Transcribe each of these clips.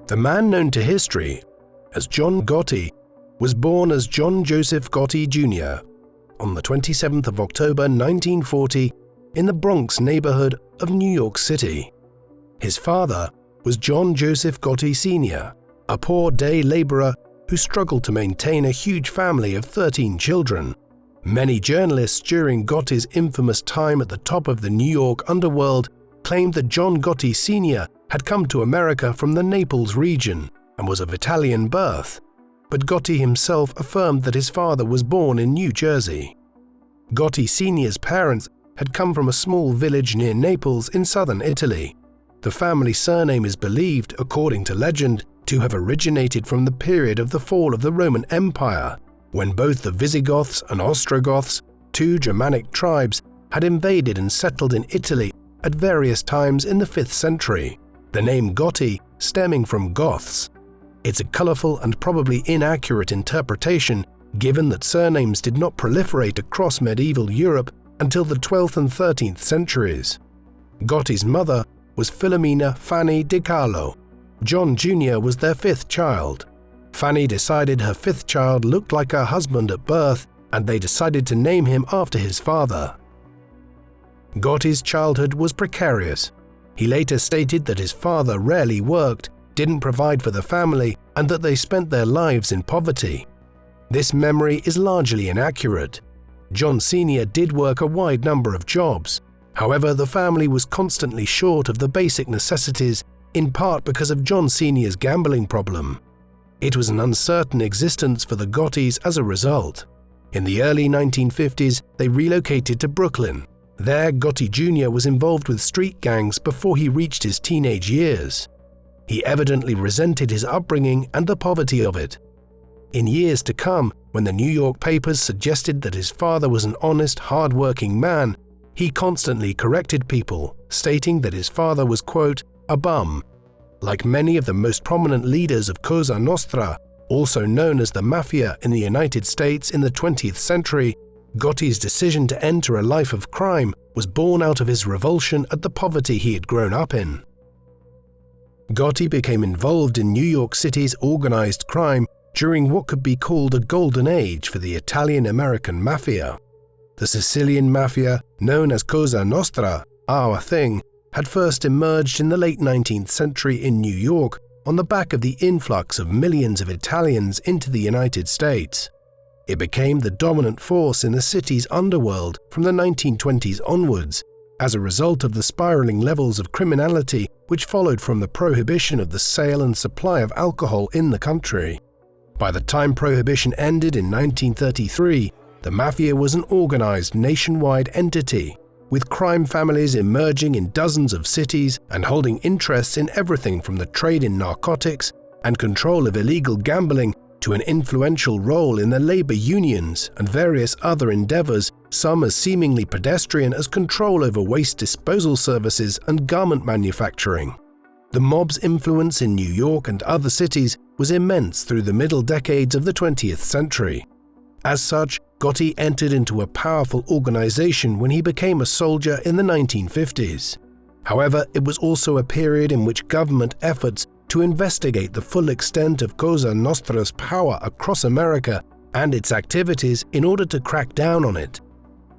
The man known to history as John Gotti was born as John Joseph Gotti Jr. on the 27th of October 1940 in the Bronx neighborhood of New York City. His father was John Joseph Gotti Sr., a poor day laborer who struggled to maintain a huge family of 13 children. Many journalists during Gotti's infamous time at the top of the New York underworld claimed that John Gotti Sr. had come to America from the Naples region and was of Italian birth, but Gotti himself affirmed that his father was born in New Jersey. Gotti Sr.'s parents had come from a small village near Naples in southern Italy. The family surname is believed, according to legend, to have originated from the period of the fall of the Roman Empire, when both the Visigoths and Ostrogoths, two Germanic tribes, had invaded and settled in Italy at various times in the 5th century, the name Gotti stemming from Goths. It's a colorful and probably inaccurate interpretation, given that surnames did not proliferate across medieval Europe until the 12th and 13th centuries. Gotti's mother was Filomena Fanny di Carlo. John Jr. was their 5th child. Fanny decided her 5th child looked like her husband at birth, and they decided to name him after his father. Gotti's childhood was precarious. He later stated that his father rarely worked, didn't provide for the family, and that they spent their lives in poverty. This memory is largely inaccurate. John Sr. did work a wide number of jobs. However, the family was constantly short of the basic necessities, in part because of John Sr.'s gambling problem. It was an uncertain existence for the Gottis as a result. In the early 1950s, they relocated to Brooklyn. There, Gotti Jr. was involved with street gangs before he reached his teenage years. He evidently resented his upbringing and the poverty of it. In years to come, when the New York papers suggested that his father was an honest, hard-working man, he constantly corrected people, stating that his father was, quote, a bum. Like many of the most prominent leaders of Cosa Nostra, also known as the Mafia in the United States in the 20th century, Gotti's decision to enter a life of crime was born out of his revulsion at the poverty he had grown up in. Gotti became involved in New York City's organized crime during what could be called a golden age for the Italian-American Mafia. The Sicilian Mafia, known as Cosa Nostra, our thing, had first emerged in the late 19th century in New York on the back of the influx of millions of Italians into the United States. It became the dominant force in the city's underworld from the 1920s onwards, as a result of the spiraling levels of criminality which followed from the prohibition of the sale and supply of alcohol in the country. By the time Prohibition ended in 1933, the Mafia was an organized nationwide entity, with crime families emerging in dozens of cities and holding interests in everything from the trade in narcotics and control of illegal gambling to an influential role in the labor unions and various other endeavors, some as seemingly pedestrian as control over waste disposal services and garment manufacturing. The mob's influence in New York and other cities was immense through the middle decades of the 20th century. As such, Gotti entered into a powerful organization when he became a soldier in the 1950s. However, it was also a period in which government efforts to investigate the full extent of Cosa Nostra's power across America and its activities in order to crack down on it.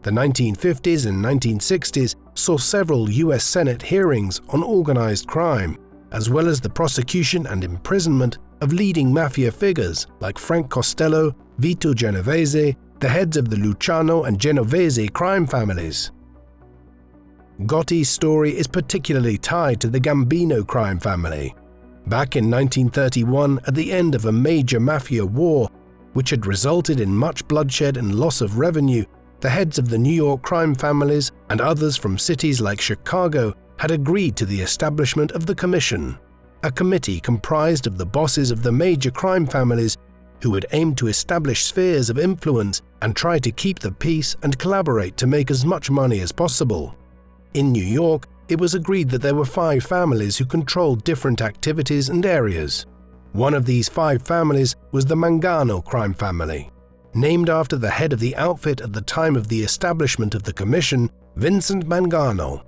The 1950s and 1960s saw several U.S. Senate hearings on organized crime, as well as the prosecution and imprisonment of leading mafia figures like Frank Costello, Vito Genovese, the heads of the Luciano and Genovese crime families. Gotti's story is particularly tied to the Gambino crime family. Back in 1931, at the end of a major mafia war, which had resulted in much bloodshed and loss of revenue, the heads of the New York crime families and others from cities like Chicago had agreed to the establishment of the Commission, a committee comprised of the bosses of the major crime families who would aim to establish spheres of influence and try to keep the peace and collaborate to make as much money as possible. In New York, it was agreed that there were 5 families who controlled different activities and areas. One of these 5 families was the Mangano crime family, named after the head of the outfit at the time of the establishment of the Commission, Vincent Mangano.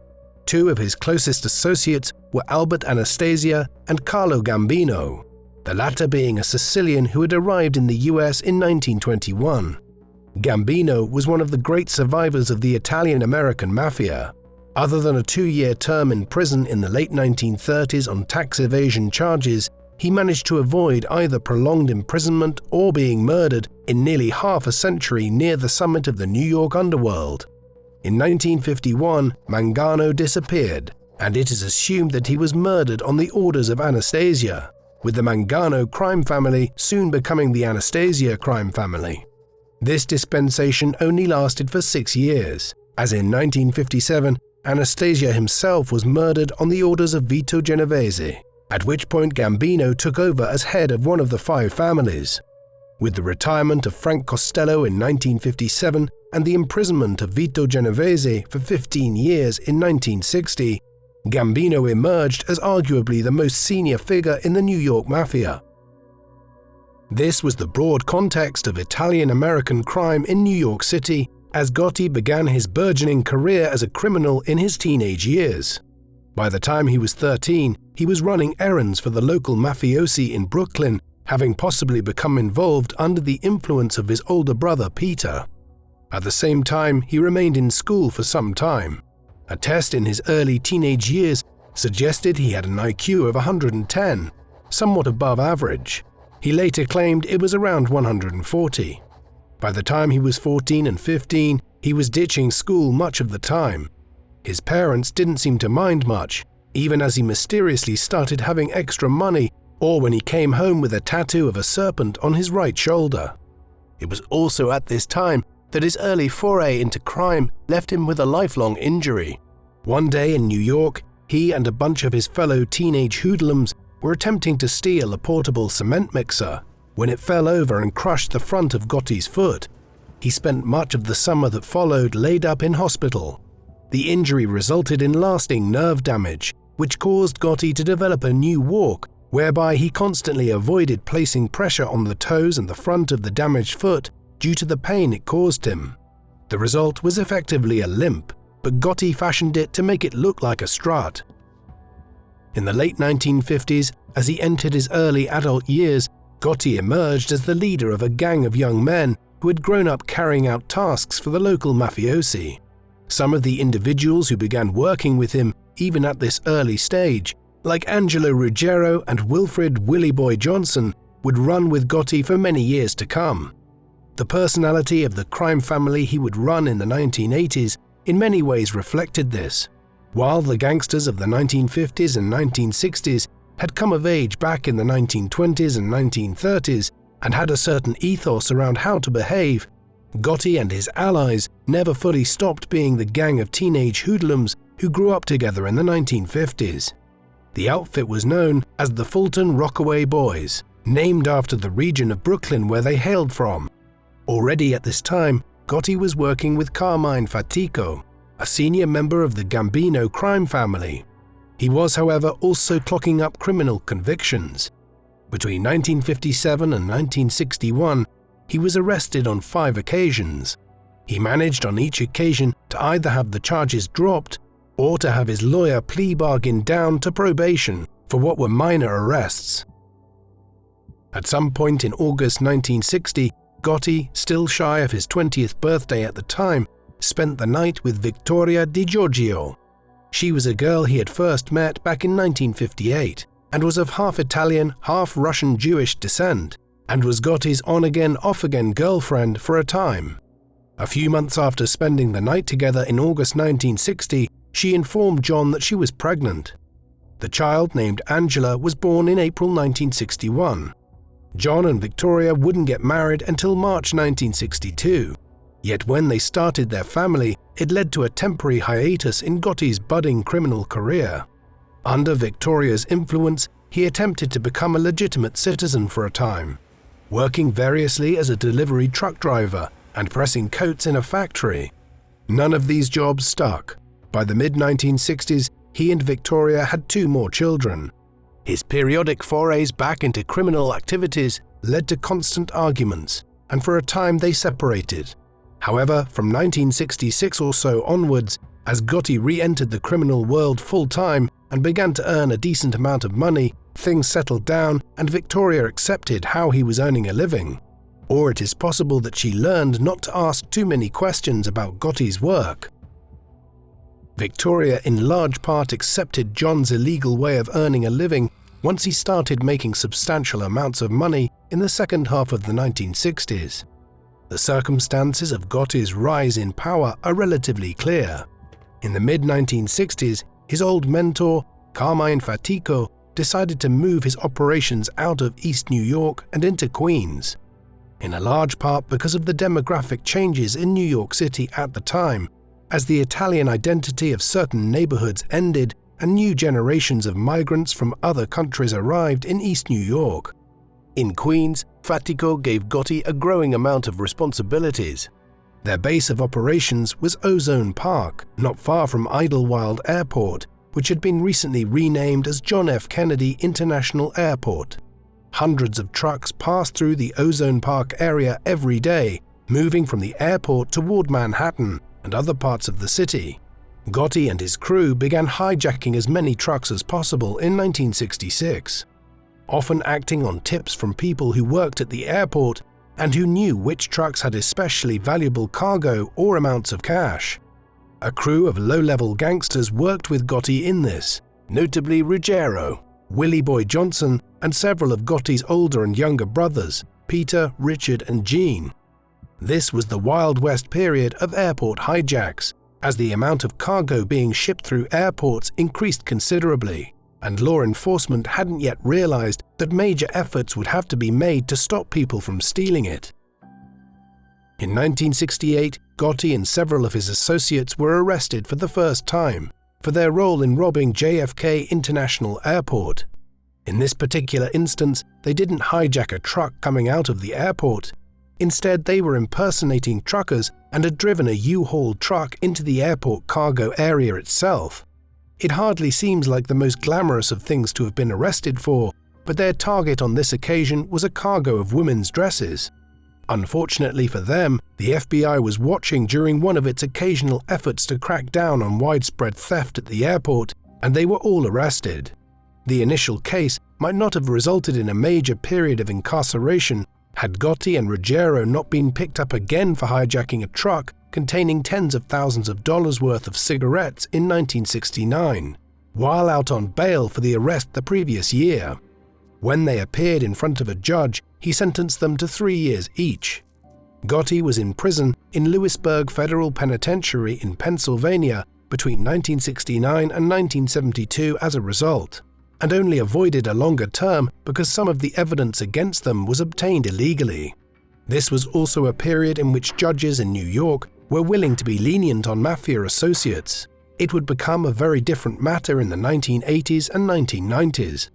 Two of his closest associates were Albert Anastasia and Carlo Gambino, the latter being a Sicilian who had arrived in the US in 1921. Gambino was one of the great survivors of the Italian-American Mafia. Other than a 2-year term in prison in the late 1930s on tax evasion charges, he managed to avoid either prolonged imprisonment or being murdered in nearly half a century near the summit of the New York underworld. In 1951, Mangano disappeared, and it is assumed that he was murdered on the orders of Anastasia, with the Mangano crime family soon becoming the Anastasia crime family. This dispensation only lasted for 6 years, as in 1957, Anastasia himself was murdered on the orders of Vito Genovese, at which point Gambino took over as head of one of the 5 families. With the retirement of Frank Costello in 1957 and the imprisonment of Vito Genovese for 15 years in 1960, Gambino emerged as arguably the most senior figure in the New York Mafia. This was the broad context of Italian-American crime in New York City as Gotti began his burgeoning career as a criminal in his teenage years. By the time he was 13, he was running errands for the local mafiosi in Brooklyn, having possibly become involved under the influence of his older brother Peter. At the same time, he remained in school for some time. A test in his early teenage years suggested he had an IQ of 110, somewhat above average. He later claimed it was around 140. By the time he was 14 and 15, he was ditching school much of the time. His parents didn't seem to mind much, even as he mysteriously started having extra money or when he came home with a tattoo of a serpent on his right shoulder. It was also at this time that his early foray into crime left him with a lifelong injury. One day in New York, he and a bunch of his fellow teenage hoodlums were attempting to steal a portable cement mixer when it fell over and crushed the front of Gotti's foot. He spent much of the summer that followed laid up in hospital. The injury resulted in lasting nerve damage, which caused Gotti to develop a new walk, whereby he constantly avoided placing pressure on the toes and the front of the damaged foot due to the pain it caused him. The result was effectively a limp, but Gotti fashioned it to make it look like a strut. In the late 1950s, as he entered his early adult years, Gotti emerged as the leader of a gang of young men who had grown up carrying out tasks for the local mafiosi. Some of the individuals who began working with him even at this early stage, like Angelo Ruggiero and Wilfred Willie Boy Johnson, would run with Gotti for many years to come. The personality of the crime family he would run in the 1980s in many ways reflected this. While the gangsters of the 1950s and 1960s had come of age back in the 1920s and 1930s and had a certain ethos around how to behave, Gotti and his allies never fully stopped being the gang of teenage hoodlums who grew up together in the 1950s. The outfit was known as the Fulton Rockaway Boys, named after the region of Brooklyn where they hailed from. Already at this time, Gotti was working with Carmine Fatico, a senior member of the Gambino crime family. He was, however, also clocking up criminal convictions. Between 1957 and 1961, he was arrested on 5 occasions. He managed on each occasion to either have the charges dropped or to have his lawyer plea bargain down to probation for what were minor arrests. At some point in August 1960, Gotti, still shy of his 20th birthday at the time, spent the night with Vittoria Di Giorgio. She was a girl he had first met back in 1958 and was of half Italian, half Russian Jewish descent, and was Gotti's on-again, off-again girlfriend for a time. A few months after spending the night together in August 1960, she informed John that she was pregnant. The child, named Angela, was born in April 1961. John and Victoria wouldn't get married until March 1962. Yet when they started their family, it led to a temporary hiatus in Gotti's budding criminal career. Under Victoria's influence, he attempted to become a legitimate citizen for a time, working variously as a delivery truck driver and pressing coats in a factory. None of these jobs stuck. By the mid-1960s, he and Victoria had 2 more children. His periodic forays back into criminal activities led to constant arguments, and for a time they separated. However, from 1966 or so onwards, As Gotti re-entered the criminal world full-time and began to earn a decent amount of money, things settled down and Victoria accepted how he was earning a living. Or it is possible that she learned not to ask too many questions about Gotti's work. Victoria in large part accepted John's illegal way of earning a living once he started making substantial amounts of money in the second half of the 1960s. The circumstances of Gotti's rise in power are relatively clear. In the mid-1960s, his old mentor, Carmine Fatico, decided to move his operations out of East New York and into Queens, in a large part because of the demographic changes in New York City at the time, as the Italian identity of certain neighborhoods ended and new generations of migrants from other countries arrived in East New York. In Queens, Fatico gave Gotti a growing amount of responsibilities. Their base of operations was Ozone Park, not far from Idlewild Airport, which had been recently renamed as John F. Kennedy International Airport. Hundreds of trucks passed through the Ozone Park area every day, moving from the airport toward Manhattan and other parts of the city. Gotti and his crew began hijacking as many trucks as possible in 1966. Often acting on tips from people who worked at the airport and who knew which trucks had especially valuable cargo or amounts of cash. A crew of low-level gangsters worked with Gotti in this, notably Ruggiero, Willie Boy Johnson, and several of Gotti's older and younger brothers, Peter, Richard, and Gene. This was the Wild West period of airport hijacks, as the amount of cargo being shipped through airports increased considerably, and law enforcement hadn't yet realized that major efforts would have to be made to stop people from stealing it. In 1968, Gotti and several of his associates were arrested for the first time for their role in robbing JFK International Airport. In this particular instance, they didn't hijack a truck coming out of the airport. Instead, they were impersonating truckers and had driven a U-Haul truck into the airport cargo area itself. It hardly seems like the most glamorous of things to have been arrested for, but their target on this occasion was a cargo of women's dresses. Unfortunately for them, the FBI was watching during one of its occasional efforts to crack down on widespread theft at the airport, and they were all arrested. The initial case might not have resulted in a major period of incarceration had Gotti and Ruggiero not been picked up again for hijacking a truck containing tens of thousands of dollars worth of cigarettes in 1969, while out on bail for the arrest the previous year. When they appeared in front of a judge, he sentenced them to 3 years each. Gotti was in prison in Lewisburg Federal Penitentiary in Pennsylvania between 1969 and 1972 as a result, and only avoided a longer term because some of the evidence against them was obtained illegally. This was also a period in which judges in New York were willing to be lenient on mafia associates. It would become a very different matter in the 1980s and 1990s.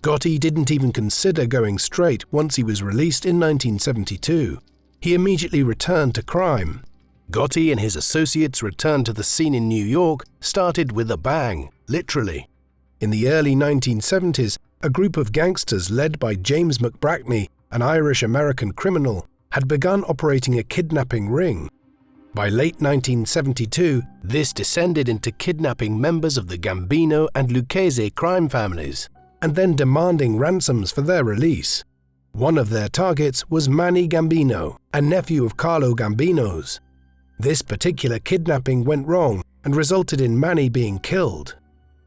Gotti didn't even consider going straight once he was released in 1972. He immediately returned to crime. Gotti and his associates' return to the scene in New York started with a bang, literally. In the early 1970s, a group of gangsters led by James McBratney, an Irish-American criminal, had begun operating a kidnapping ring. By late 1972, this descended into kidnapping members of the Gambino and Lucchese crime families, and then demanding ransoms for their release. One of their targets was Manny Gambino, a nephew of Carlo Gambino's. This particular kidnapping went wrong and resulted in Manny being killed.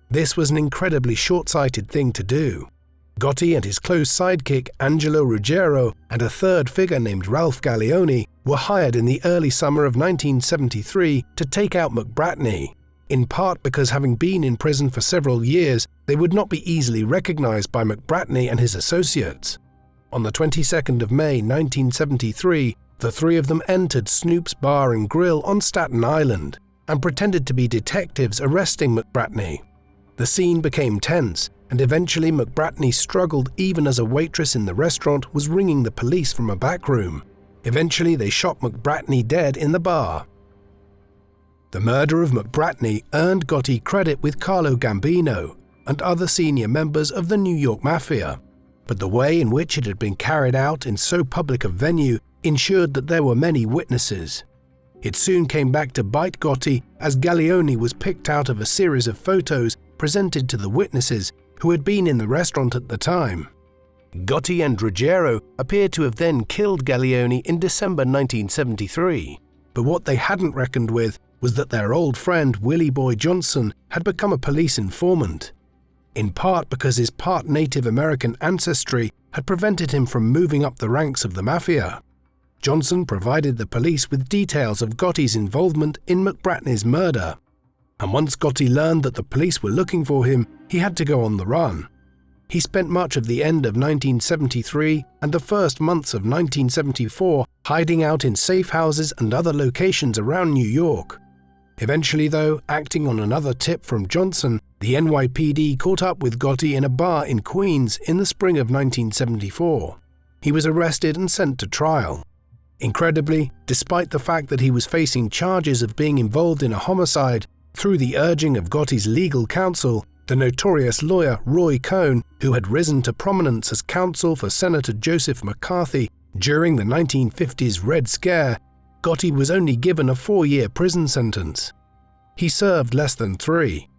This was an incredibly short-sighted thing to do. Gotti and his close sidekick Angelo Ruggiero and a third figure named Ralph Gallioni were hired in the early summer of 1973 to take out McBratney, in part because having been in prison for several years, they would not be easily recognized by McBratney and his associates. On the 22nd of May 1973, the three of them entered Snoop's Bar and Grill on Staten Island and pretended to be detectives arresting McBratney. The scene became tense, and eventually McBratney struggled even as a waitress in the restaurant was ringing the police from a back room. Eventually, they shot McBratney dead in the bar. The murder of McBratney earned Gotti credit with Carlo Gambino and other senior members of the New York Mafia, but the way in which it had been carried out in so public a venue ensured that there were many witnesses. It soon came back to bite Gotti, as Galleoni was picked out of a series of photos presented to the witnesses who had been in the restaurant at the time. Gotti and Ruggiero appeared to have then killed Galleoni in December 1973, but what they hadn't reckoned with was that their old friend Willie Boy Johnson had become a police informant, in part because his part Native American ancestry had prevented him from moving up the ranks of the mafia. Johnson provided the police with details of Gotti's involvement in McBratney's murder, and once Gotti learned that the police were looking for him, he had to go on the run. He spent much of the end of 1973 and the first months of 1974 hiding out in safe houses and other locations around New York. Eventually, though, acting on another tip from Johnson, the NYPD caught up with Gotti in a bar in Queens in the spring of 1974. He was arrested and sent to trial. Incredibly, despite the fact that he was facing charges of being involved in a homicide, through the urging of Gotti's legal counsel, the notorious lawyer Roy Cohn, who had risen to prominence as counsel for Senator Joseph McCarthy during the 1950s Red Scare, Gotti was only given a 4-year prison sentence. He served less than 3.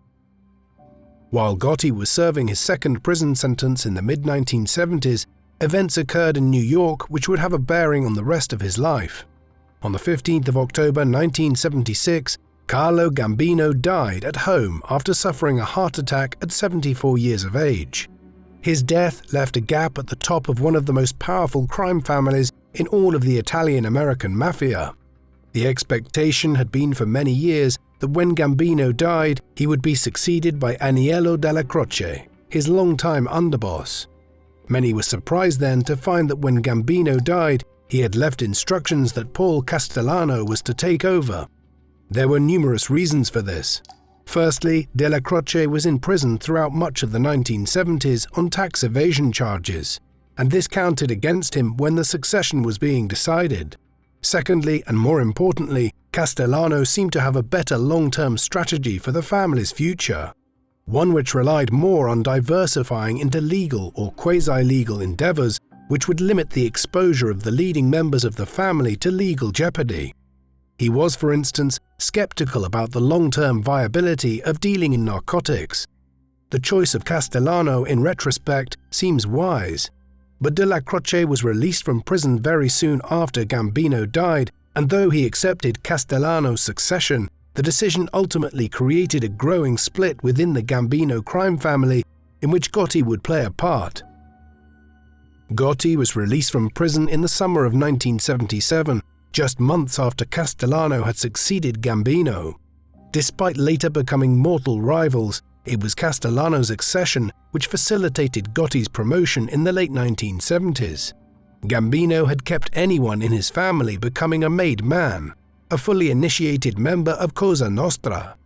While Gotti was serving his second prison sentence in the mid-1970s, events occurred in New York which would have a bearing on the rest of his life. On the 15th of October 1976, Carlo Gambino died at home after suffering a heart attack at 74 years of age. His death left a gap at the top of one of the most powerful crime families in all of the Italian-American mafia. The expectation had been for many years that when Gambino died, he would be succeeded by Aniello Dellacroce, his longtime underboss. Many were surprised then to find that when Gambino died, he had left instructions that Paul Castellano was to take over. There were numerous reasons for this. Firstly, Dellacroce was in prison throughout much of the 1970s on tax evasion charges, and this counted against him when the succession was being decided. Secondly, and more importantly, Castellano seemed to have a better long-term strategy for the family's future, one which relied more on diversifying into legal or quasi-legal endeavors which would limit the exposure of the leading members of the family to legal jeopardy. He was, for instance, skeptical about the long-term viability of dealing in narcotics. The choice of Castellano, in retrospect, seems wise, but Dellacroce was released from prison very soon after Gambino died, and though he accepted Castellano's succession, the decision ultimately created a growing split within the Gambino crime family in which Gotti would play a part. Gotti was released from prison in the summer of 1977, just months after Castellano had succeeded Gambino. Despite later becoming mortal rivals, it was Castellano's accession which facilitated Gotti's promotion in the late 1970s. Gambino had kept anyone in his family becoming a made man, a fully initiated member of Cosa Nostra.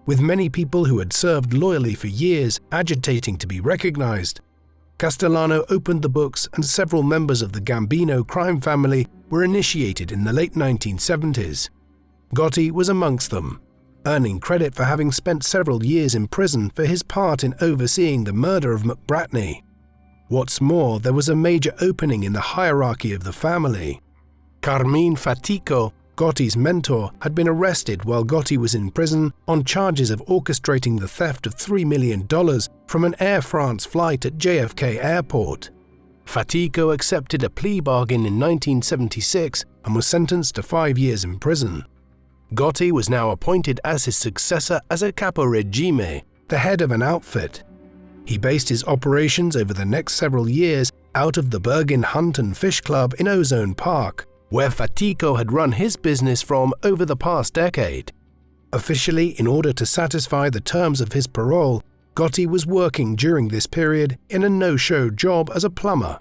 With many people who had served loyally for years agitating to be recognized, Castellano opened the books and several members of the Gambino crime family were initiated in the late 1970s. Gotti was amongst them, earning credit for having spent several years in prison for his part in overseeing the murder of McBratney. What's more, there was a major opening in the hierarchy of the family. Carmine Fatico, Gotti's mentor, had been arrested while Gotti was in prison on charges of orchestrating the theft of $3 million from an Air France flight at JFK Airport. Fatico accepted a plea bargain in 1976 and was sentenced to 5 years in prison. Gotti was now appointed as his successor as a capo regime, the head of an outfit. He based his operations over the next several years out of the Bergen Hunt and Fish Club in Ozone Park, where Fatico had run his business from over the past decade. Officially, in order to satisfy the terms of his parole, Gotti was working during this period in a no-show job as a plumber.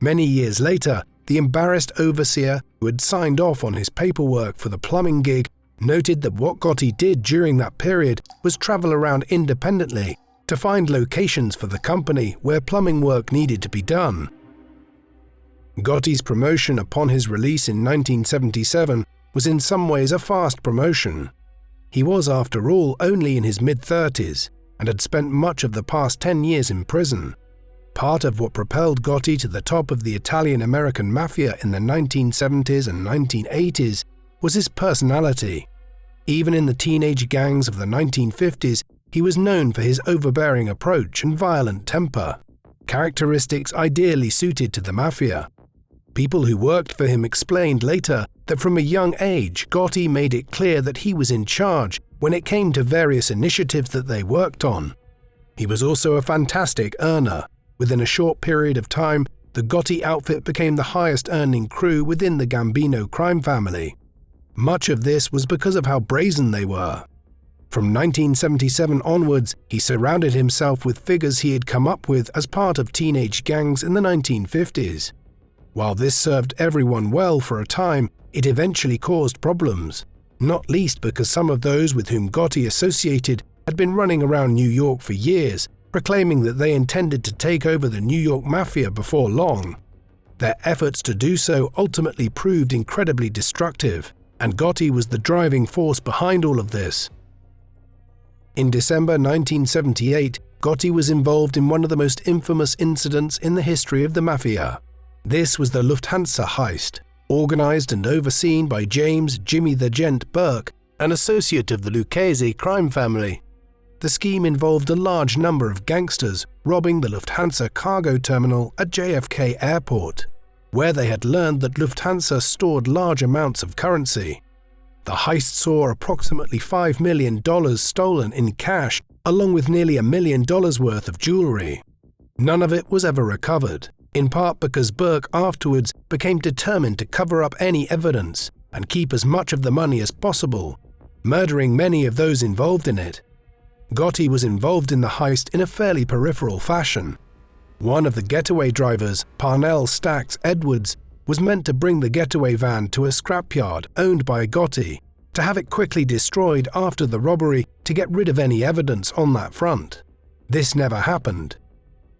Many years later, the embarrassed overseer who had signed off on his paperwork for the plumbing gig noted that what Gotti did during that period was travel around independently to find locations for the company where plumbing work needed to be done. Gotti's promotion upon his release in 1977 was in some ways a fast promotion. He was, after all, only in his mid-30s and had spent much of the past 10 years in prison. Part of what propelled Gotti to the top of the Italian-American mafia in the 1970s and 1980s was his personality. Even in the teenage gangs of the 1950s, he was known for his overbearing approach and violent temper, characteristics ideally suited to the mafia. People who worked for him explained later that from a young age, Gotti made it clear that he was in charge when it came to various initiatives that they worked on. He was also a fantastic earner. Within a short period of time, the Gotti outfit became the highest-earning crew within the Gambino crime family. Much of this was because of how brazen they were. From 1977 onwards, he surrounded himself with figures he had come up with as part of teenage gangs in the 1950s. While this served everyone well for a time, it eventually caused problems, not least because some of those with whom Gotti associated had been running around New York for years, proclaiming that they intended to take over the New York Mafia before long. Their efforts to do so ultimately proved incredibly destructive, and Gotti was the driving force behind all of this. In December 1978, Gotti was involved in one of the most infamous incidents in the history of the Mafia. This was the Lufthansa heist, organized and overseen by James "Jimmy the Gent" Burke, an associate of the Lucchese crime family. The scheme involved a large number of gangsters robbing the Lufthansa cargo terminal at JFK Airport, where they had learned that Lufthansa stored large amounts of currency. The heist saw approximately $5 million stolen in cash, along with nearly $1 million worth of jewelry. None of it was ever recovered, in part because Burke afterwards became determined to cover up any evidence and keep as much of the money as possible, murdering many of those involved in it. Gotti was involved in the heist in a fairly peripheral fashion. One of the getaway drivers, Parnell Stacks Edwards, was meant to bring the getaway van to a scrapyard owned by Gotti, to have it quickly destroyed after the robbery to get rid of any evidence on that front. This never happened.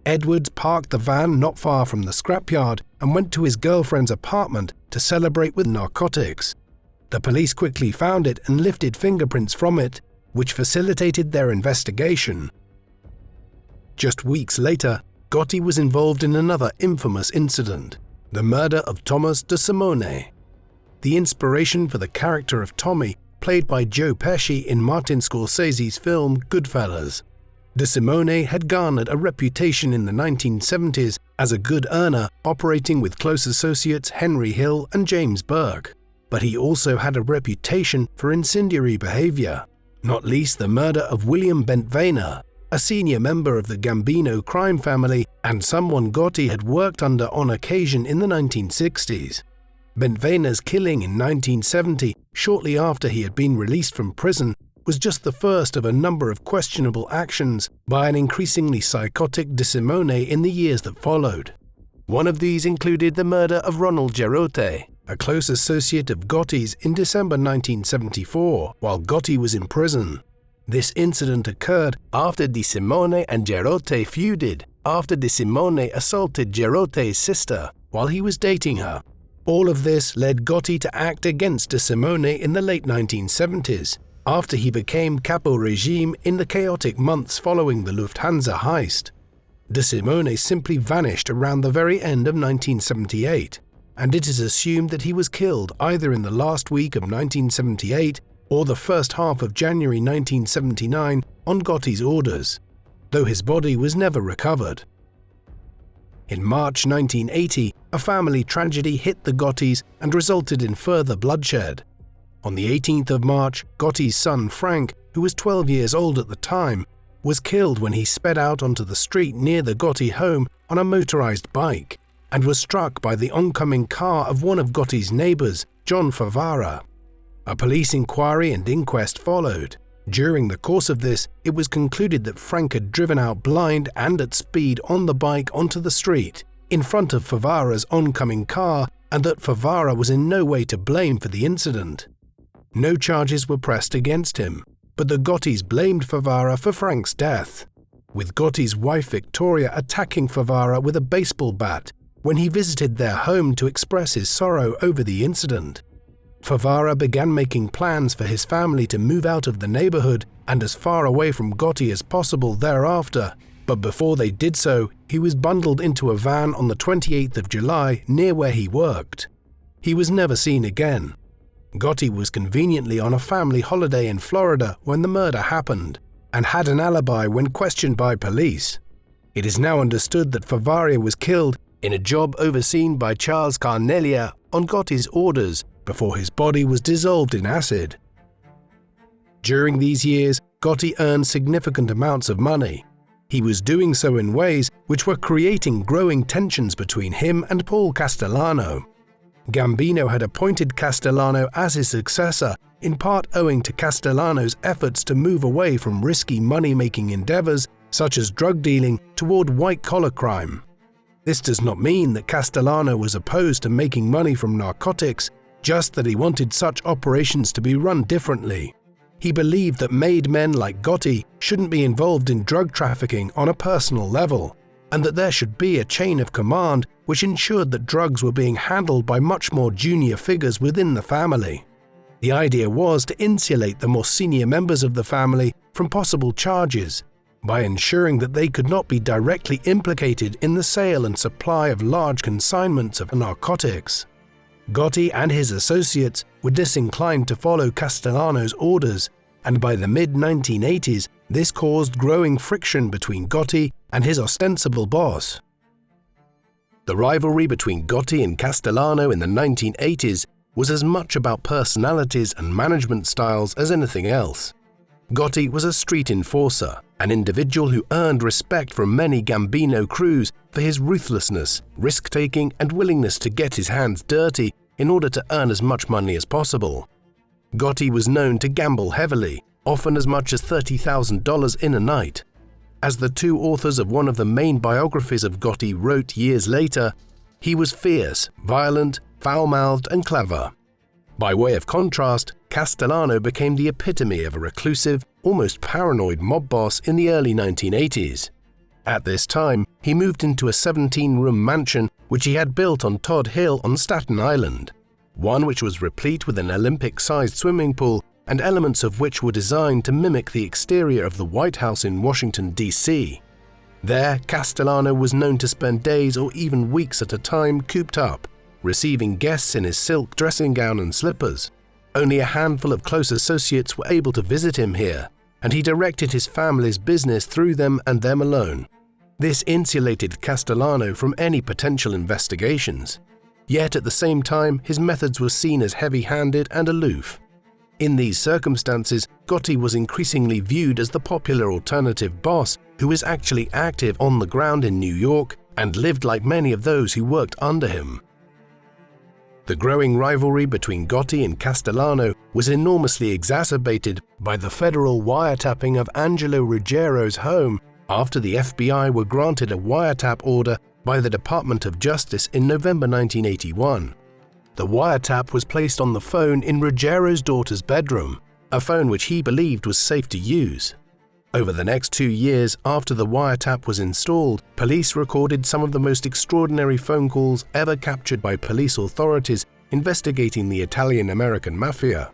Edwards parked the van not far from the scrapyard and went to his girlfriend's apartment to celebrate with narcotics. The police quickly found it and lifted fingerprints from it, which facilitated their investigation. Just weeks later, Gotti was involved in another infamous incident, the murder of Thomas De Simone. The inspiration for the character of Tommy, played by Joe Pesci in Martin Scorsese's film Goodfellas. De Simone had garnered a reputation in the 1970s as a good earner, operating with close associates Henry Hill and James Burke. But he also had a reputation for incendiary behavior, not least the murder of William Bentvena, a senior member of the Gambino crime family and someone Gotti had worked under on occasion in the 1960s. Bentvena's killing in 1970, shortly after he had been released from prison, was just the first of a number of questionable actions by an increasingly psychotic De Simone in the years that followed. One of these included the murder of Ronald Gerote, a close associate of Gotti's, in December 1974, while Gotti was in prison. This incident occurred after De Simone and Gerote feuded, after De Simone assaulted Gerote's sister while he was dating her. All of this led Gotti to act against De Simone in the late 1970s, after he became capo regime in the chaotic months following the Lufthansa heist. De Simone simply vanished around the very end of 1978, and it is assumed that he was killed either in the last week of 1978 or the first half of January 1979 on Gotti's orders, though his body was never recovered. In March 1980, a family tragedy hit the Gottis and resulted in further bloodshed. On the 18th of March, Gotti's son Frank, who was 12 years old at the time, was killed when he sped out onto the street near the Gotti home on a motorized bike and was struck by the oncoming car of one of Gotti's neighbors, John Favara. A police inquiry and inquest followed. During the course of this, it was concluded that Frank had driven out blind and at speed on the bike onto the street, in front of Favara's oncoming car, and that Favara was in no way to blame for the incident. No charges were pressed against him, but the Gottis blamed Favara for Frank's death, with Gotti's wife Victoria attacking Favara with a baseball bat when he visited their home to express his sorrow over the incident. Favara began making plans for his family to move out of the neighborhood and as far away from Gotti as possible thereafter, but before they did so, he was bundled into a van on the 28th of July near where he worked. He was never seen again. Gotti was conveniently on a family holiday in Florida when the murder happened, and had an alibi when questioned by police. It is now understood that Favaria was killed in a job overseen by Charles Carnelia on Gotti's orders before his body was dissolved in acid. During these years, Gotti earned significant amounts of money. He was doing so in ways which were creating growing tensions between him and Paul Castellano. Gambino had appointed Castellano as his successor, in part owing to Castellano's efforts to move away from risky money-making endeavors such as drug dealing toward white-collar crime. This does not mean that Castellano was opposed to making money from narcotics, just that he wanted such operations to be run differently. He believed that made men like Gotti shouldn't be involved in drug trafficking on a personal level, and that there should be a chain of command which ensured that drugs were being handled by much more junior figures within the family. The idea was to insulate the more senior members of the family from possible charges by ensuring that they could not be directly implicated in the sale and supply of large consignments of narcotics. Gotti and his associates were disinclined to follow Castellano's orders, and by the mid-1980s, this caused growing friction between Gotti and his ostensible boss. The rivalry between Gotti and Castellano in the 1980s was as much about personalities and management styles as anything else. Gotti was a street enforcer, an individual who earned respect from many Gambino crews for his ruthlessness, risk-taking, and willingness to get his hands dirty in order to earn as much money as possible. Gotti was known to gamble heavily, often as much as $30,000 in a night. As the two authors of one of the main biographies of Gotti wrote years later, he was fierce, violent, foul-mouthed, and clever. By way of contrast, Castellano became the epitome of a reclusive, almost paranoid mob boss in the early 1980s. At this time, he moved into a 17-room mansion which he had built on Todd Hill on Staten Island, one which was replete with an Olympic-sized swimming pool and elements of which were designed to mimic the exterior of the White House in Washington, D.C. There, Castellano was known to spend days or even weeks at a time cooped up, receiving guests in his silk dressing gown and slippers. Only a handful of close associates were able to visit him here, and he directed his family's business through them and them alone. This insulated Castellano from any potential investigations. Yet at the same time, his methods were seen as heavy-handed and aloof. In these circumstances, Gotti was increasingly viewed as the popular alternative boss who was actually active on the ground in New York and lived like many of those who worked under him. The growing rivalry between Gotti and Castellano was enormously exacerbated by the federal wiretapping of Angelo Ruggiero's home after the FBI were granted a wiretap order by the Department of Justice in November 1981. The wiretap was placed on the phone in Ruggiero's daughter's bedroom, a phone which he believed was safe to use. Over the next 2 years after the wiretap was installed, police recorded some of the most extraordinary phone calls ever captured by police authorities investigating the Italian-American mafia.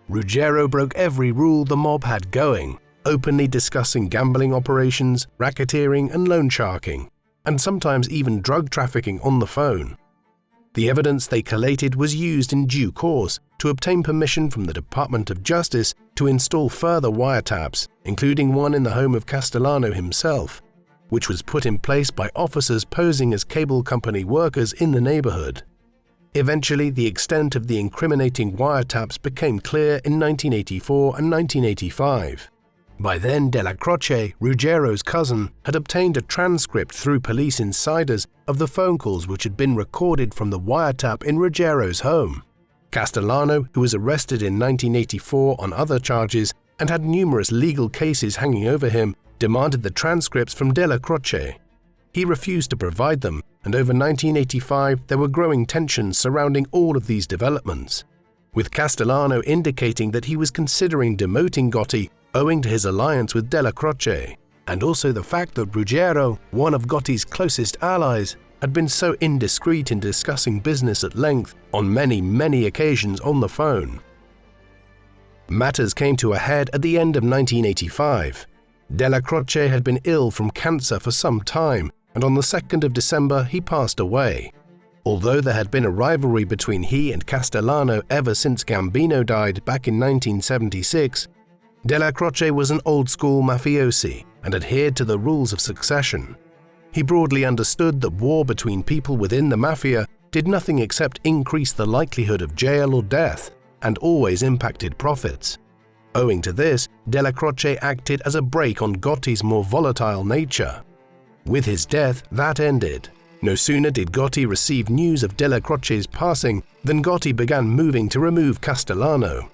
Ruggiero broke every rule the mob had going, openly discussing gambling operations, racketeering, and loan sharking, and sometimes even drug trafficking on the phone. The evidence they collated was used in due course to obtain permission from the Department of Justice to install further wiretaps, including one in the home of Castellano himself, which was put in place by officers posing as cable company workers in the neighborhood. Eventually, the extent of the incriminating wiretaps became clear in 1984 and 1985. By then, Dellacroce, Ruggiero's cousin, had obtained a transcript through police insiders of the phone calls which had been recorded from the wiretap in Ruggiero's home. Castellano, who was arrested in 1984 on other charges and had numerous legal cases hanging over him, demanded the transcripts from Dellacroce. He refused to provide them, and over 1985 there were growing tensions surrounding all of these developments, with Castellano indicating that he was considering demoting Gotti owing to his alliance with Dellacroce, and also the fact that Ruggiero, one of Gotti's closest allies, had been so indiscreet in discussing business at length on many occasions on the phone. Matters came to a head at the end of 1985. Dellacroce had been ill from cancer for some time, and on the 2nd of December he passed away. Although there had been a rivalry between he and Castellano ever since Gambino died back in 1976, Dellacroce was an old-school mafiosi and adhered to the rules of succession. He broadly understood that war between people within the mafia did nothing except increase the likelihood of jail or death, and always impacted profits. Owing to this, Dellacroce acted as a brake on Gotti's more volatile nature. With his death, that ended. No sooner did Gotti receive news of Dellacroce's passing than Gotti began moving to remove Castellano.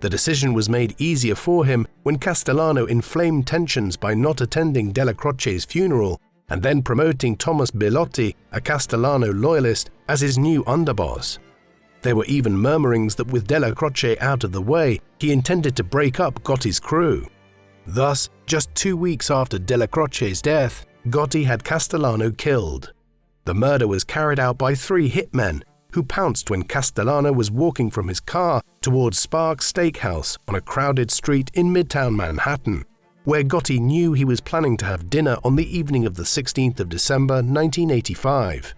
The decision was made easier for him when Castellano inflamed tensions by not attending Dellacroce's funeral and then promoting Thomas Bilotti, a Castellano loyalist, as his new underboss. There were even murmurings that with Dellacroce out of the way, he intended to break up Gotti's crew. Thus, just 2 weeks after Dellacroce's death, Gotti had Castellano killed. The murder was carried out by 3 hitmen who pounced when Castellano was walking from his car towards Sparks Steakhouse on a crowded street in Midtown Manhattan, where Gotti knew he was planning to have dinner on the evening of the 16th of December 1985.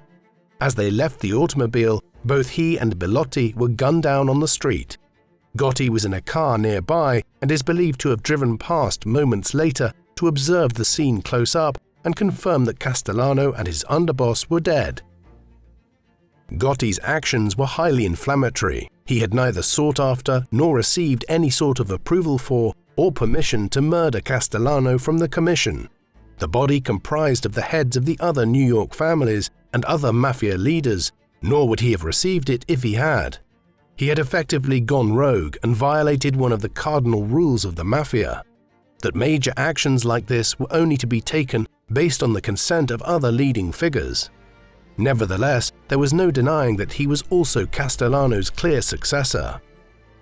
As they left the automobile, both he and Bilotti were gunned down on the street. Gotti was in a car nearby and is believed to have driven past moments later to observe the scene close up and confirm that Castellano and his underboss were dead. Gotti's actions were highly inflammatory. He had neither sought after nor received any sort of approval for or permission to murder Castellano from the commission. The body comprised of the heads of the other New York families and other mafia leaders, nor would he have received it if he had. He had effectively gone rogue and violated one of the cardinal rules of the mafia, that major actions like this were only to be taken based on the consent of other leading figures. Nevertheless, there was no denying that he was also Castellano's clear successor.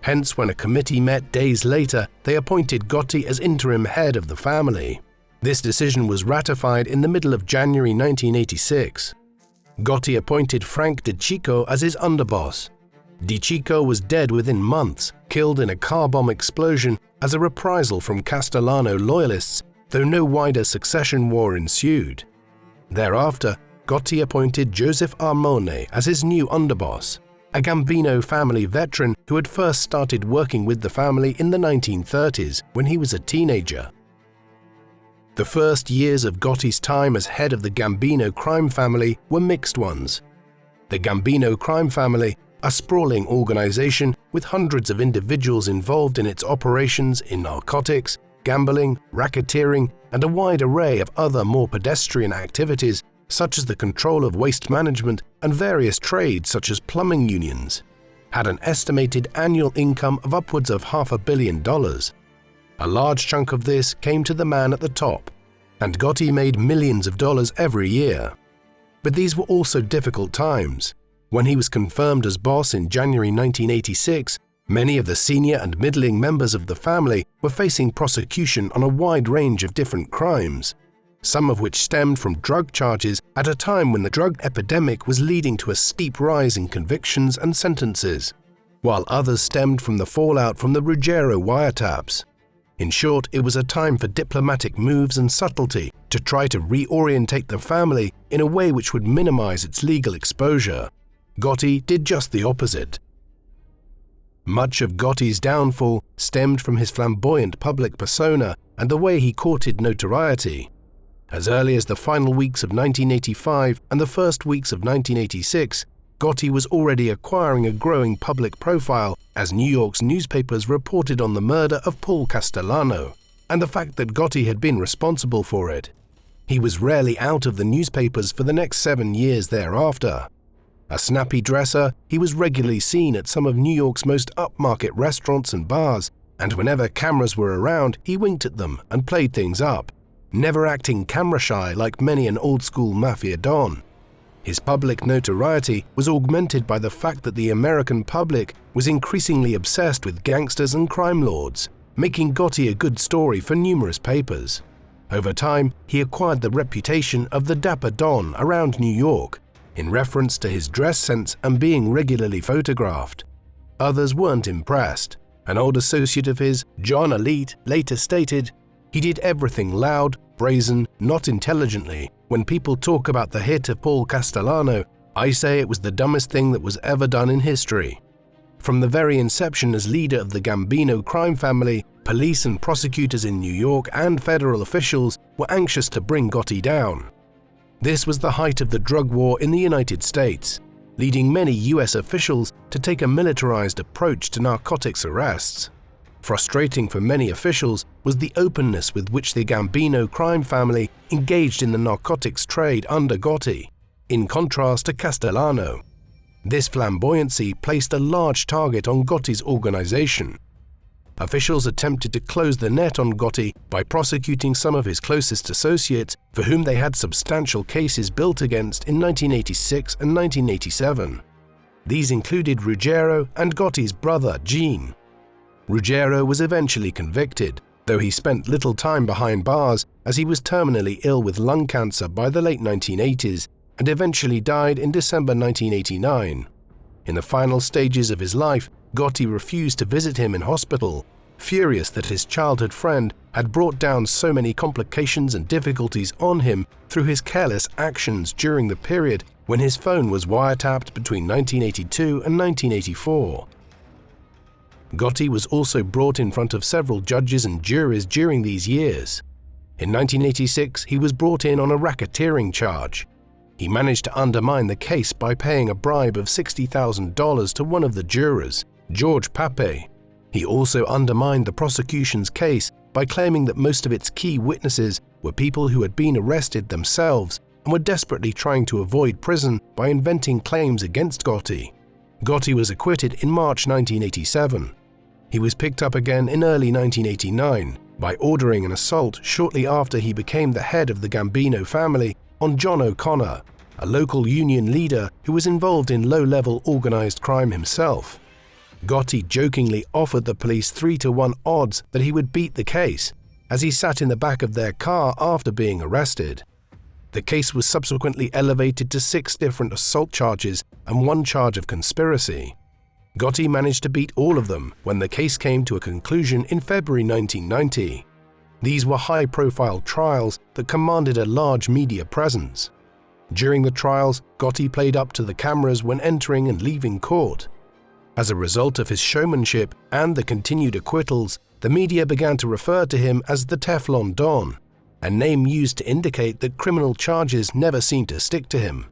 Hence, when a committee met days later, they appointed Gotti as interim head of the family. This decision was ratified in the middle of January 1986. Gotti appointed Frank DiCicco as his underboss. DiCicco was dead within months, killed in a car bomb explosion as a reprisal from Castellano loyalists, though no wider succession war ensued. Thereafter, Gotti appointed Joseph Armone as his new underboss, a Gambino family veteran who had first started working with the family in the 1930s when he was a teenager. The first years of Gotti's time as head of the Gambino crime family were mixed ones. The Gambino crime family, a sprawling organization with hundreds of individuals involved in its operations in narcotics, gambling, racketeering, and a wide array of other more pedestrian activities such as the control of waste management and various trades such as plumbing unions, had an estimated annual income of upwards of $500 million. A large chunk of this came to the man at the top, and Gotti made millions of dollars every year. But these were also difficult times. When he was confirmed as boss in January 1986, many of the senior and middling members of the family were facing prosecution on a wide range of different crimes, some of which stemmed from drug charges at a time when the drug epidemic was leading to a steep rise in convictions and sentences, while others stemmed from the fallout from the Ruggiero wiretaps. In short, it was a time for diplomatic moves and subtlety to try to reorientate the family in a way which would minimize its legal exposure. Gotti did just the opposite. Much of Gotti's downfall stemmed from his flamboyant public persona and the way he courted notoriety. As early as the final weeks of 1985 and the first weeks of 1986, Gotti was already acquiring a growing public profile as New York's newspapers reported on the murder of Paul Castellano and the fact that Gotti had been responsible for it. He was rarely out of the newspapers for the next 7 years thereafter. A snappy dresser, he was regularly seen at some of New York's most upmarket restaurants and bars, and whenever cameras were around, he winked at them and played things up, never acting camera-shy like many an old-school mafia don. His public notoriety was augmented by the fact that the American public was increasingly obsessed with gangsters and crime lords, making Gotti a good story for numerous papers. Over time, he acquired the reputation of the Dapper Don around New York, in reference to his dress sense and being regularly photographed. Others weren't impressed. An old associate of his, John Elite, later stated, "He did everything loud, brazen, not intelligently. When people talk about the hit of Paul Castellano, I say it was the dumbest thing that was ever done in history. From the very inception as leader of the Gambino crime family, police and prosecutors in New York and federal officials were anxious to bring Gotti down. This was the height of the drug war in the United States, leading many US officials to take a militarized approach to narcotics arrests. Frustrating for many officials was the openness with which the Gambino crime family engaged in the narcotics trade under Gotti, in contrast to Castellano. This flamboyancy placed a large target on Gotti's organization. Officials attempted to close the net on Gotti by prosecuting some of his closest associates for whom they had substantial cases built against in 1986 and 1987. These included Ruggiero and Gotti's brother, Gene. Ruggiero was eventually convicted, though he spent little time behind bars as he was terminally ill with lung cancer by the late 1980s and eventually died in December 1989. In the final stages of his life, Gotti refused to visit him in hospital, furious that his childhood friend had brought down so many complications and difficulties on him through his careless actions during the period when his phone was wiretapped between 1982 and 1984. Gotti was also brought in front of several judges and juries during these years. In 1986, he was brought in on a racketeering charge. He managed to undermine the case by paying a bribe of $60,000 to one of the jurors, George Pape. He also undermined the prosecution's case by claiming that most of its key witnesses were people who had been arrested themselves and were desperately trying to avoid prison by inventing claims against Gotti. Gotti was acquitted in March 1987. He was picked up again in early 1989 by ordering an assault shortly after he became the head of the Gambino family on John O'Connor, a local union leader who was involved in low-level organized crime himself. Gotti jokingly offered the police 3-to-1 odds that he would beat the case, as he sat in the back of their car after being arrested. The case was subsequently elevated to 6 different assault charges and 1 charge of conspiracy. Gotti managed to beat all of them when the case came to a conclusion in February 1990. These were high-profile trials that commanded a large media presence. During the trials, Gotti played up to the cameras when entering and leaving court. As a result of his showmanship and the continued acquittals, the media began to refer to him as the Teflon Don, a name used to indicate that criminal charges never seemed to stick to him.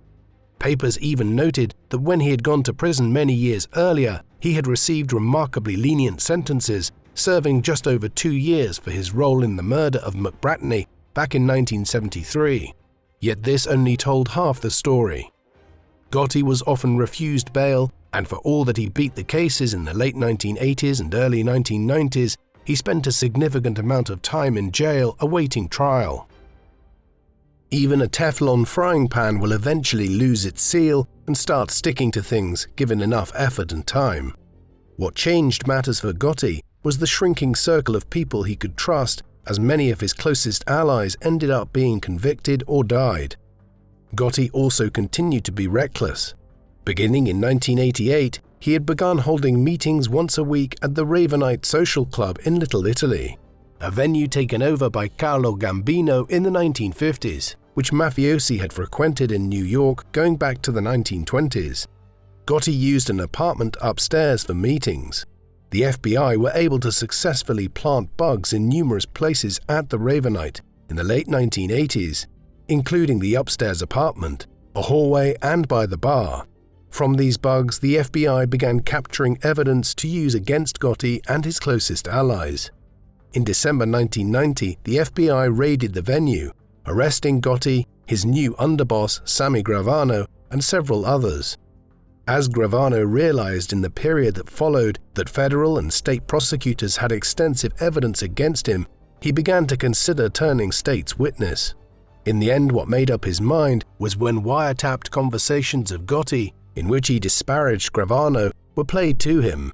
Papers even noted that when he had gone to prison many years earlier, he had received remarkably lenient sentences, serving just over 2 years for his role in the murder of McBratney back in 1973. Yet this only told half the story. Gotti was often refused bail, and for all that he beat the cases in the late 1980s and early 1990s, he spent a significant amount of time in jail awaiting trial. Even a Teflon frying pan will eventually lose its seal and start sticking to things given enough effort and time. What changed matters for Gotti was the shrinking circle of people he could trust, as many of his closest allies ended up being convicted or died. Gotti also continued to be reckless. Beginning in 1988, he had begun holding meetings once a week at the Ravenite Social Club in Little Italy, a venue taken over by Carlo Gambino in the 1950s, which mafiosi had frequented in New York going back to the 1920s. Gotti used an apartment upstairs for meetings. The FBI were able to successfully plant bugs in numerous places at the Ravenite in the late 1980s, including the upstairs apartment, a hallway, and by the bar. From these bugs, the FBI began capturing evidence to use against Gotti and his closest allies. In December 1990, the FBI raided the venue, arresting Gotti, his new underboss, Sammy Gravano, and several others. As Gravano realized in the period that followed that federal and state prosecutors had extensive evidence against him, he began to consider turning state's witness. In the end, what made up his mind was when wiretapped conversations of Gotti, in which he disparaged Gravano, were played to him.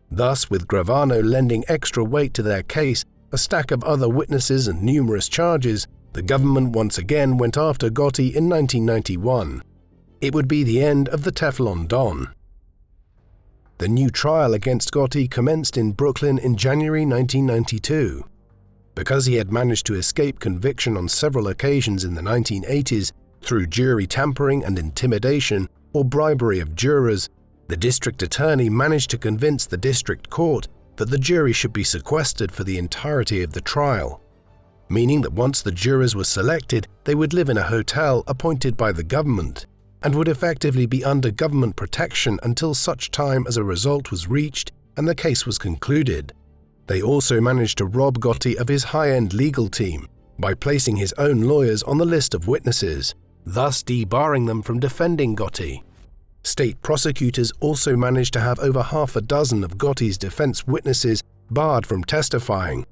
Thus, with Gravano lending extra weight to their case, a stack of other witnesses and numerous charges, the government once again went after Gotti in 1991. It would be the end of the Teflon Don. The new trial against Gotti commenced in Brooklyn in January 1992. Because he had managed to escape conviction on several occasions in the 1980s through jury tampering and intimidation, or bribery of jurors, the district attorney managed to convince the district court that the jury should be sequestered for the entirety of the trial, meaning that once the jurors were selected, they would live in a hotel appointed by the government and would effectively be under government protection until such time as a result was reached and the case was concluded. They also managed to rob Gotti of his high-end legal team by placing his own lawyers on the list of witnesses, thus debarring them from defending Gotti. State prosecutors also managed to have over half a dozen of Gotti's defense witnesses barred from testifying.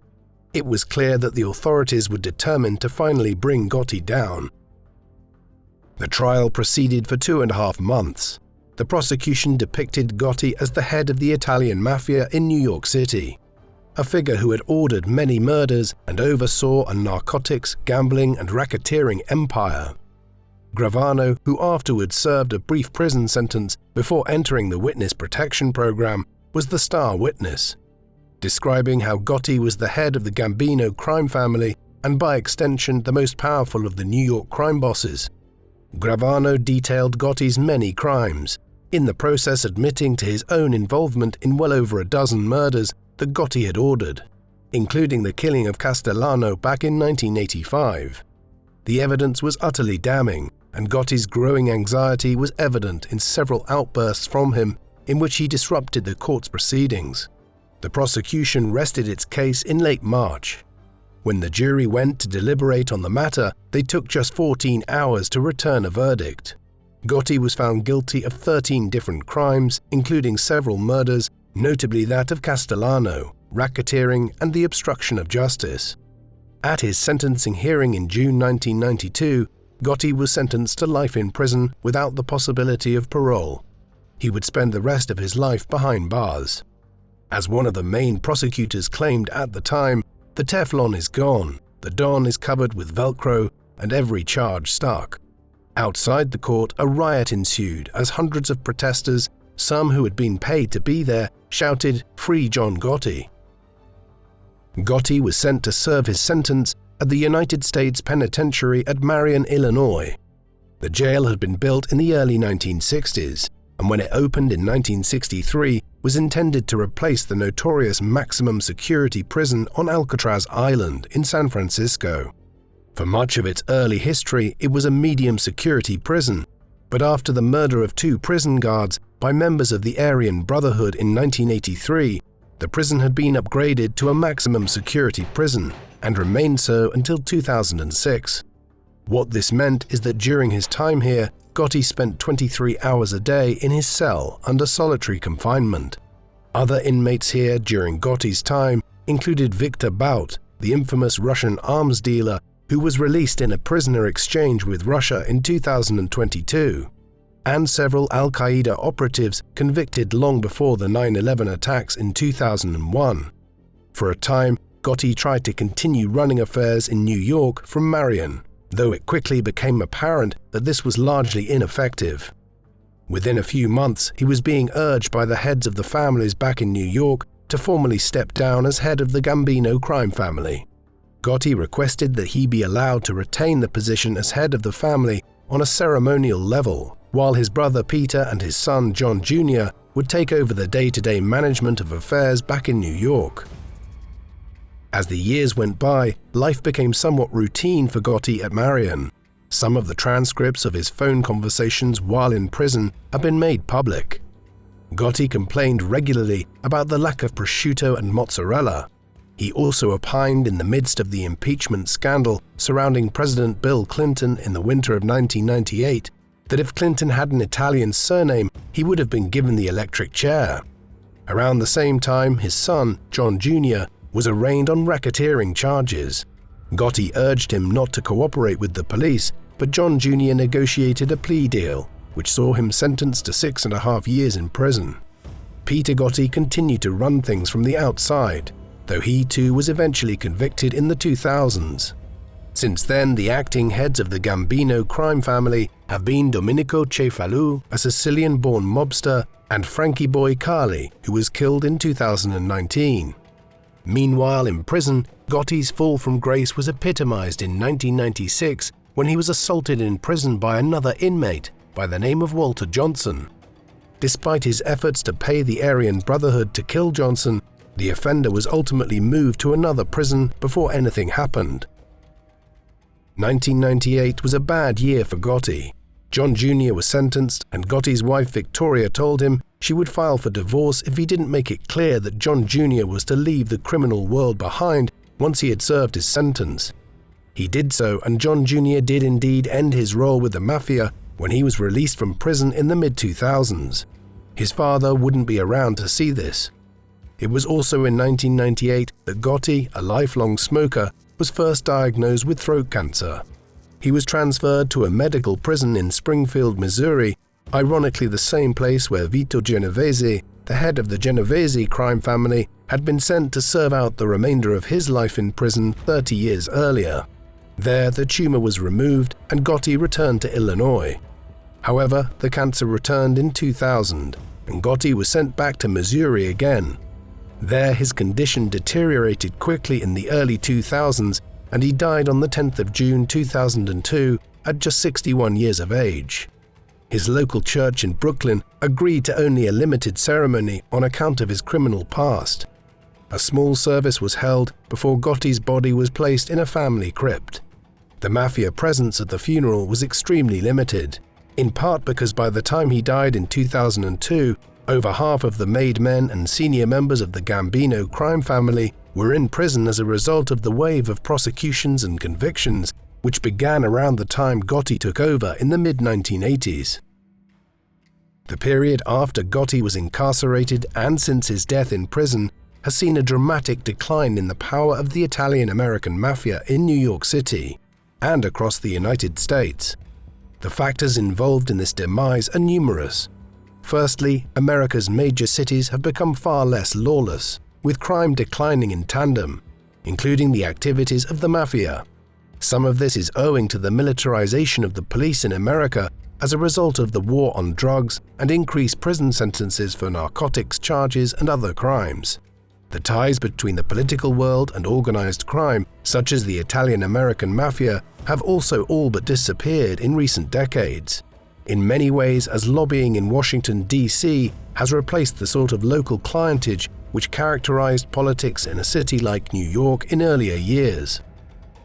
It was clear that the authorities were determined to finally bring Gotti down. The trial proceeded for 2.5 months. The prosecution depicted Gotti as the head of the Italian mafia in New York City, a figure who had ordered many murders and oversaw a narcotics, gambling, and racketeering empire. Gravano, who afterwards served a brief prison sentence before entering the witness protection program, was the star witness, describing how Gotti was the head of the Gambino crime family and by extension the most powerful of the New York crime bosses. Gravano detailed Gotti's many crimes, in the process admitting to his own involvement in well over a dozen murders that Gotti had ordered, including the killing of Castellano back in 1985. The evidence was utterly damning, and Gotti's growing anxiety was evident in several outbursts from him in which he disrupted the court's proceedings. The prosecution rested its case in late March. When the jury went to deliberate on the matter, they took just 14 hours to return a verdict. Gotti was found guilty of 13 different crimes, including several murders, notably that of Castellano, racketeering, and the obstruction of justice. At his sentencing hearing in June 1992, Gotti was sentenced to life in prison without the possibility of parole. He would spend the rest of his life behind bars. As one of the main prosecutors claimed at the time, the Teflon is gone, the Don is covered with Velcro, and every charge stuck. Outside the court, a riot ensued as hundreds of protesters, some who had been paid to be there, shouted, "Free John Gotti." Gotti was sent to serve his sentence at the United States Penitentiary at Marion, Illinois. The jail had been built in the early 1960s, and when it opened in 1963, was intended to replace the notorious maximum security prison on Alcatraz Island in San Francisco. For much of its early history, it was a medium security prison, but after the murder of 2 prison guards by members of the Aryan Brotherhood in 1983, the prison had been upgraded to a maximum security prison and remained so until 2006. What this meant is that during his time here, Gotti spent 23 hours a day in his cell under solitary confinement. Other inmates here during Gotti's time included Victor Bout, the infamous Russian arms dealer who was released in a prisoner exchange with Russia in 2022, and several Al-Qaeda operatives convicted long before the 9/11 attacks in 2001. For a time, Gotti tried to continue running affairs in New York from Marion, though it quickly became apparent that this was largely ineffective. Within a few months, he was being urged by the heads of the families back in New York to formally step down as head of the Gambino crime family. Gotti requested that he be allowed to retain the position as head of the family on a ceremonial level, while his brother Peter and his son John Jr. would take over the day-to-day management of affairs back in New York. As the years went by, life became somewhat routine for Gotti at Marion. Some of the transcripts of his phone conversations while in prison have been made public. Gotti complained regularly about the lack of prosciutto and mozzarella. He also opined in the midst of the impeachment scandal surrounding President Bill Clinton in the winter of 1998 that if Clinton had an Italian surname, he would have been given the electric chair. Around the same time, his son, John Jr., was arraigned on racketeering charges. Gotti urged him not to cooperate with the police, but John Jr. negotiated a plea deal, which saw him sentenced to 6.5 years in prison. Peter Gotti continued to run things from the outside, though he too was eventually convicted in the 2000s. Since then, the acting heads of the Gambino crime family have been Domenico Cefalu, a Sicilian-born mobster, and Frankie Boy Carli, who was killed in 2019. Meanwhile, in prison, Gotti's fall from grace was epitomized in 1996 when he was assaulted in prison by another inmate, by the name of Walter Johnson. Despite his efforts to pay the Aryan Brotherhood to kill Johnson, the offender was ultimately moved to another prison before anything happened. 1998 was a bad year for Gotti. John Jr. was sentenced, and Gotti's wife Victoria told him she would file for divorce if he didn't make it clear that John Jr. was to leave the criminal world behind once he had served his sentence. He did so, and John Jr. did indeed end his role with the mafia when he was released from prison in the mid-2000s. His father wouldn't be around to see this. It was also in 1998 that Gotti, a lifelong smoker, was first diagnosed with throat cancer. He was transferred to a medical prison in Springfield, Missouri, ironically the same place where Vito Genovese, the head of the Genovese crime family, had been sent to serve out the remainder of his life in prison 30 years earlier. There, the tumor was removed and Gotti returned to Illinois. However, the cancer returned in 2000, and Gotti was sent back to Missouri again. There, his condition deteriorated quickly in the early 2000s, and he died on the 10th of June 2002 at just 61 years of age. His local church in Brooklyn agreed to only a limited ceremony on account of his criminal past. A small service was held before Gotti's body was placed in a family crypt. The mafia presence at the funeral was extremely limited, in part because by the time he died in 2002, over half of the made men and senior members of the Gambino crime family were in prison as a result of the wave of prosecutions and convictions which began around the time Gotti took over in the mid-1980s. The period after Gotti was incarcerated and since his death in prison has seen a dramatic decline in the power of the Italian-American mafia in New York City and across the United States. The factors involved in this demise are numerous. Firstly, America's major cities have become far less lawless, with crime declining in tandem, including the activities of the mafia. Some of this is owing to the militarization of the police in America as a result of the war on drugs and increased prison sentences for narcotics charges and other crimes. The ties between the political world and organized crime, such as the Italian-American mafia, have also all but disappeared in recent decades. In many ways, as lobbying in Washington, D.C. has replaced the sort of local clientage which characterized politics in a city like New York in earlier years.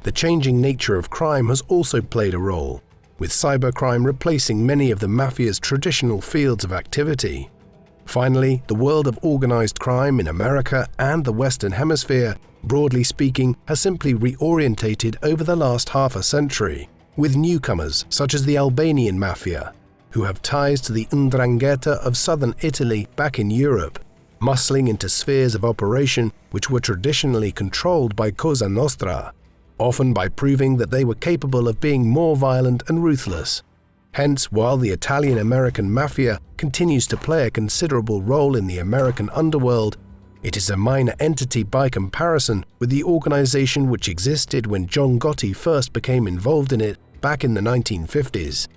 The changing nature of crime has also played a role, with cybercrime replacing many of the mafia's traditional fields of activity. Finally, the world of organized crime in America and the Western Hemisphere, broadly speaking, has simply reorientated over the last half a century, with newcomers such as the Albanian mafia, who have ties to the 'Ndrangheta of southern Italy back in Europe, muscling into spheres of operation which were traditionally controlled by Cosa Nostra, often by proving that they were capable of being more violent and ruthless. Hence, while the Italian-American mafia continues to play a considerable role in the American underworld, it is a minor entity by comparison with the organization which existed when John Gotti first became involved in it back in the 1950s.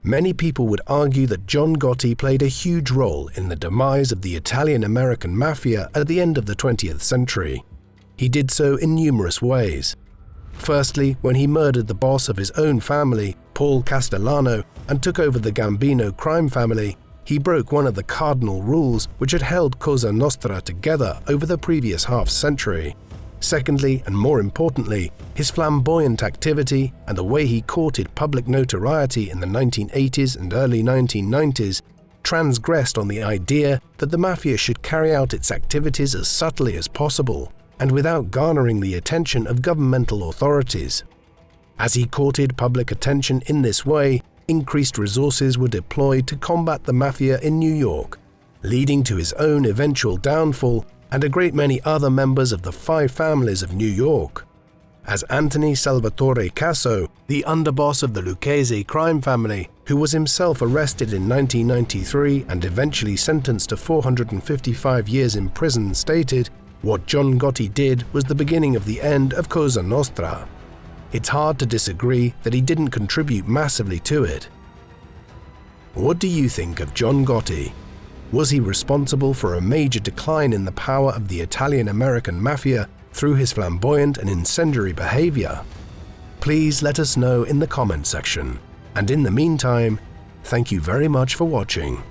Many people would argue that John Gotti played a huge role in the demise of the Italian-American mafia at the end of the 20th century. He did so in numerous ways. Firstly, when he murdered the boss of his own family, Paul Castellano, and took over the Gambino crime family, he broke one of the cardinal rules which had held Cosa Nostra together over the previous half-century. Secondly, and more importantly, his flamboyant activity and the way he courted public notoriety in the 1980s and early 1990s transgressed on the idea that the mafia should carry out its activities as subtly as possible and without garnering the attention of governmental authorities. As he courted public attention in this way, increased resources were deployed to combat the mafia in New York, leading to his own eventual downfall and a great many other members of the five families of New York. As Anthony Salvatore Casso, the underboss of the Lucchese crime family, who was himself arrested in 1993 and eventually sentenced to 455 years in prison, stated, "What John Gotti did was the beginning of the end of Cosa Nostra." It's hard to disagree that he didn't contribute massively to it. What do you think of John Gotti? Was he responsible for a major decline in the power of the Italian-American mafia through his flamboyant and incendiary behavior? Please let us know in the comment section. And in the meantime, thank you very much for watching.